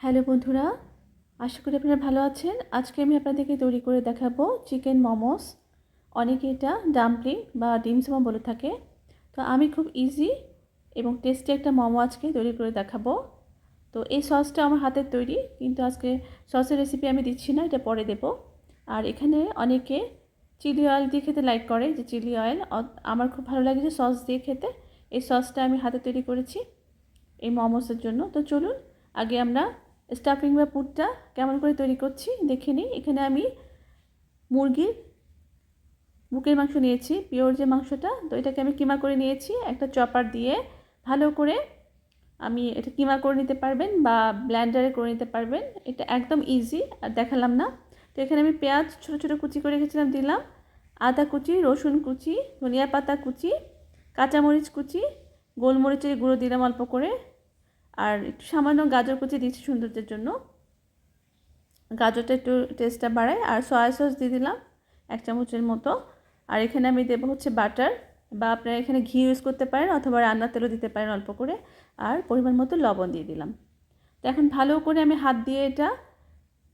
Hello বন্ধুরা, আশা করি আপনারা ভালো আছেন। আজকে আমি আপনাদেরকে তৈরি করে দেখাবো চিকেন মোমোস। অনেকে এটা ডাম্পলিং বা ডিম মোমো বলে থাকে। তো আমি খুব ইজি এবং টেস্টি একটা মোমো আজকে তৈরি করে দেখাবো। তো এই সসটা আমার হাতের তৈরি, কিন্তু আজকে সসের রেসিপি আমি দিচ্ছি না, এটা পরে দেব। আর এখানে অনেকে চিলি অয়েল দিয়ে খেতে লাইক করে, যে চিলি অয়েল। আমার খুব ভালো লাগে যে সস দিয়ে খেতে। এই সসটা আমি হাতে তৈরি করেছি এই মোমোসের জন্য। তো চলুন আগে আমরা স্টাফিং বা পুরটা কেমন করে তৈরি করছি দেখে নিই। এখানে আমি মুরগির বুকের মাংস নিয়েছি, পিওর যে মাংসটা। তো এটাকে আমি কিমা করে নিয়েছি একটা চপার দিয়ে। ভালো করে আমি এটা কিমা করে নিতে পারবেন বা ব্লেন্ডারে করে নিতে পারবেন, এটা একদম ইজি, আর দেখালাম না। তো এখানে আমি পেঁয়াজ ছোটো ছোটো কুচি করে রেখেছিলাম, দিলাম আদা কুচি, রসুন কুচি, ধনিয়া পাতা কুচি, কাঁচামরিচ কুচি, গোলমরিচের গুঁড়ো দিলাম অল্প করে, আর একটু সামান্য গাজর কুচি দিচ্ছি সৌন্দর্যের জন্য, গাজরটা একটু টেস্টটা বাড়ায়। আর সয়া সস দিয়ে দিলাম 1 চামচের মতো। আর এখানে আমি দেবো হচ্ছে বাটার, বা আপনারা এখানে ঘি ইউজ করতে পারেন অথবা রান্নার তেলও দিতে পারেন অল্প করে। আর পরিমাণ মতো লবণ দিয়ে দিলাম। তো এখন ভালো করে আমি হাত দিয়ে এটা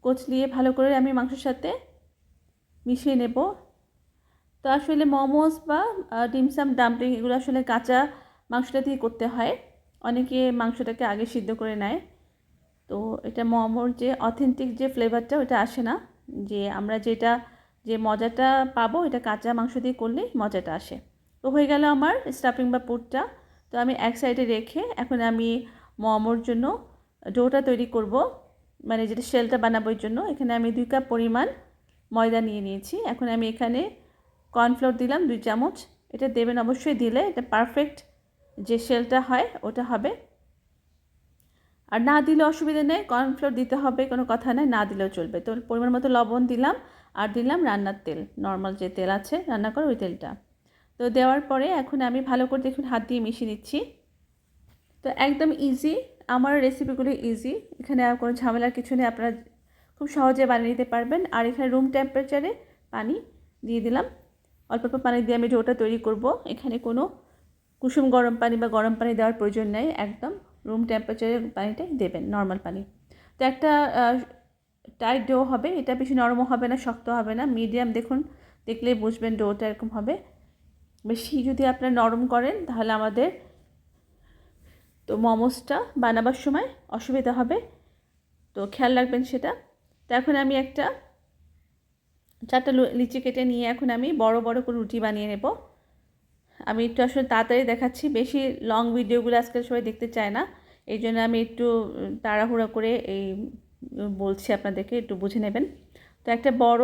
কচলিয়ে ভালো করে আমি মাংসের সাথে মিশিয়ে নেব। তো আসলে মোমোস বা ডিমসাম ডাম্পলিং এগুলো আসলে কাঁচা মাংসটা দিয়ে করতে হয়। অনেকে মাংসটাকে আগে সিদ্ধ করে নেয়। তো এটা মোমোর যে অথেন্টিক যে ফ্লেভারটা ওটা আসে না, যে আমরা যে মজাটা পাবো এটা কাঁচা মাংস দিয়ে করলেই মজাটা আসে। তো হয়ে গেল আমার স্টাফিং বা পুরটা। তো আমি এক সাইডে রেখে এখন আমি মোমোর জন্য ডোটা তৈরি করব, মানে যেটা শেলটা বানাবোর জন্য। এখানে আমি 2 কাপ পরিমাণ ময়দা নিয়ে নিয়েছি। এখন আমি এখানে কর্নফ্লোর দিলাম 2 চামচ। এটা দেবেন অবশ্যই, দিলে এটা পারফেক্ট যে শেলটা হয় ওটা হবে। আর না দিলে অসুবিধা নেই, কর্নফ্লোর দিতে হবে কোনো কথা নেই, না দিলেও চলবে। তো পরিমাণ মতো লবণ দিলাম, আর দিলাম রান্নার তেল, নর্মাল যে তেল আছে রান্না করা ওই তেলটা। তো দেওয়ার পরে এখন আমি ভালো করে দেখুন হাত দিয়ে মিশিয়ে নিচ্ছি। তো একদম ইজি, আমার রেসিপিগুলো ইজি, এখানে আর কোনো ঝামেলার কিছু নেই, আপনারা খুব সহজে বানিয়ে নিতে পারবেন। আর এখানে রুম টেম্পারেচারে পানি দিয়ে দিলাম, অল্প অল্প পানি দিয়ে আমি ডোটা তৈরি করব। এখানে কোনো কুসুম গরম পানি বা গরম পানি দেওয়ার প্রয়োজন নেই, একদম রুম টেম্পারেচারের পানিটাই দেবেন, নর্মাল পানি। তো একটা টাইট ডো হবে, এটা বেশি নরমও হবে না শক্ত হবে না, মিডিয়াম। দেখুন দেখলেই বুঝবেন ডোটা এরকম হবে। বেশি যদি আপনারা নরম করেন তাহলে আমাদের তো মোমোসটা বানাবার সময় অসুবিধা হবে, তো খেয়াল রাখবেন সেটা। তো এখন আমি একটা 4টা লিচি কেটে নিয়ে এখন আমি বড় বড় করে রুটি বানিয়ে নেব। আমি একটু আসলে তাড়াতাড়ি দেখাচ্ছি, বেশি লং ভিডিওগুলো আজকাল সবাই দেখতে চায় না, এই জন্য আমি একটু তাড়াহুড়া করে এই বলছি, আপনাদেরকে একটু বুঝে নেবেন। তো একটা বড়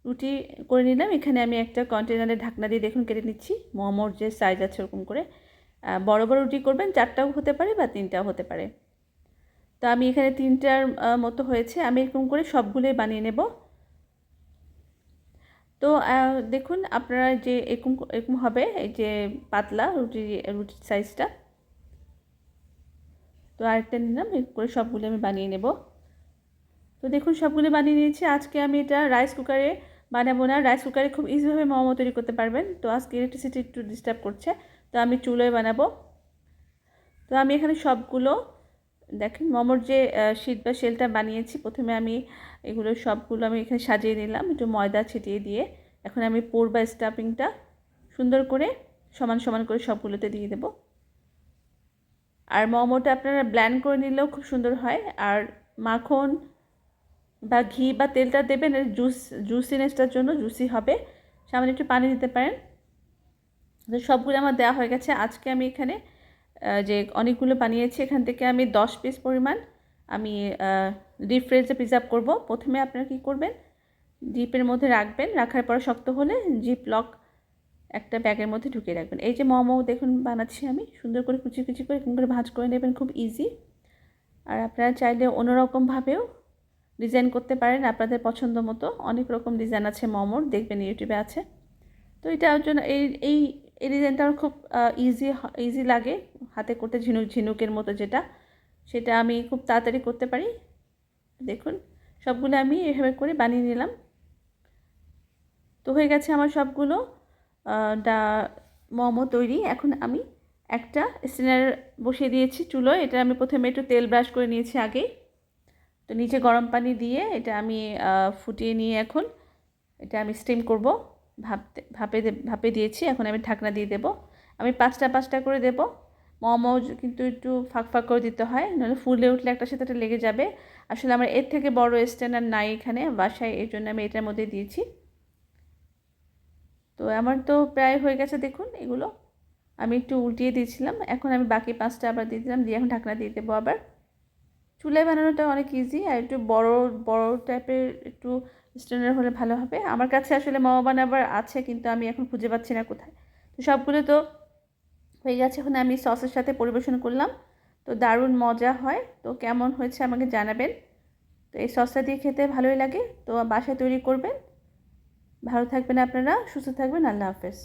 রুটি করে নিলাম। এখানে আমি একটা কন্টেনারের ঢাকনা দিয়ে দেখুন কেটে নিচ্ছি, মোমোর যে সাইজ আছে ওরকম করে। বড় বড় রুটি করবেন, 4টাও হতে পারে বা 3টাও হতে পারে। তো আমি এখানে 3টার মতো হয়েছে, আমি এরকম করে সবগুলোই বানিয়ে নেব। তো দেখুন আপনারা যে এরকম এরকম হবে, এই যে পাতলা রুটির সাইজটা। তো আরেকটা নিলাম, এরকম করে সবগুলো আমি বানিয়ে নেব। তো দেখুন সবগুলো বানিয়ে নিয়েছি। আজকে আমি এটা রাইস কুকারে বানাবো না, রাইস কুকারে খুব ইজিভাবে মোমো তৈরি করতে পারবেন। তো আজকে ইলেকট্রিসিটি একটু ডিস্টার্ব করছে, তো আমি চুলোয় বানাবো। তো আমি এখানে সবগুলো দেখেন মোমোর যে শীট বা শেলটা বানিয়েছি, প্রথমে আমি এগুলো সবগুলো আমি এখানে সাজিয়ে নিলাম একটু ময়দা ছিটিয়ে দিয়ে। এখন আমি পুর বা স্টাফিংটা সুন্দর করে সমান সমান করে সবগুলোতে দিয়ে দেব। আর মোমোটা আপনারা ব্লেন্ড করে নিলেও খুব সুন্দর হয়। আর মাখন বা ঘি বা তেলটা দেবেন জুসিনেসটার জন্য, জুসি হবে। সামান্য একটু পানি দিতে পারেন। তো সবগুলো আমার দেওয়া হয়ে গেছে। আজকে আমি এখানে যে অনেকগুলো বানিয়েছি, এখান থেকে আমি 10 পিস পরিমাণ আমি ডিপ ফ্রিজে প্রিজার্ভ করব। প্রথমে আপনারা কী করবেন, ডিপের মধ্যে রাখবেন, রাখার পর শক্ত হলে জিপ লক একটা ব্যাগের মধ্যে ঢুকিয়ে রাখবেন। এই যে মোমো দেখুন বানাচ্ছি আমি, সুন্দর করে কুচি কুচি করে এরকম করে ভাঁজ করে নেবেন, খুব ইজি। আর আপনারা চাইলে অন্যরকমভাবেও ডিজাইন করতে পারেন আপনাদের পছন্দ মতো, অনেক রকম ডিজাইন আছে মোমোর, দেখবেন ইউটিউবে আছে। তো এটার জন্য এই এই এই ডিজাইনটা আমার খুব ইজি লাগে হাতে করতে, ঝিনুক ঝিনুকের মতো যেটা, সেটা আমি খুব তাড়াতাড়ি করতে পারি। দেখুন সবগুলো আমি এভাবে করে বানিয়ে নিলাম। তো হয়ে গেছে আমার সবগুলো মোমো তৈরি। এখন আমি একটা স্ট্যান্ডার বসিয়ে দিয়েছি চুলোয়। এটা আমি প্রথমে একটু তেল ব্রাশ করে নিয়েছি আগেই। তো নিচে গরম পানি দিয়ে এটা আমি ফুটিয়ে নিয়ে এখন এটা আমি স্টিম করব। ভাপে দিয়েছি, এখন আমি ঢাকনা দিয়ে দেব। আমি পাঁচটা করে দেব। মোমো কিন্তু একটু ফাঁক ফাঁক করে দিতে হয়, নাহলে ফুলে উঠলে একটার সাথে একটা লেগে যাবে। আসলে আমার এর থেকে বড় স্ট্যান্ডার নাই এখানে বাসায়, এই জন্য আমি এটার মধ্যে দিয়েছি। তো আমার তো প্রায় হয়ে গেছে, দেখুন এগুলো আমি একটু উল্টিয়ে দিয়েছিলাম। এখন আমি বাকি 5টা আবার দিয়ে দিলাম, দিয়ে এখন ঢাকনা দিয়ে দেবো আবার। চুলায় বানানোটা অনেক ইজি, আর একটু বড় বড় টাইপের একটু স্ট্যান্ডার্ড হলে ভালো হবে। আমার কাছে আসলে মোমো বানাবার আছে, কিন্তু আমি এখন খুঁজে পাচ্ছি না কোথায়। তো সবগুলো তো হয়ে গেছে, এখন আমি সসের সাথে পরিবেশন করলাম। তো দারুণ মজা হয়। তো কেমন হয়েছে আমাকে জানাবেন। তো এই সসটা দিয়ে খেতে ভালোই লাগে, তো বাসায় তৈরি করবেন। ভালো থাকবেন আপনারা, সুস্থ থাকবেন। আল্লাহ হাফেজ।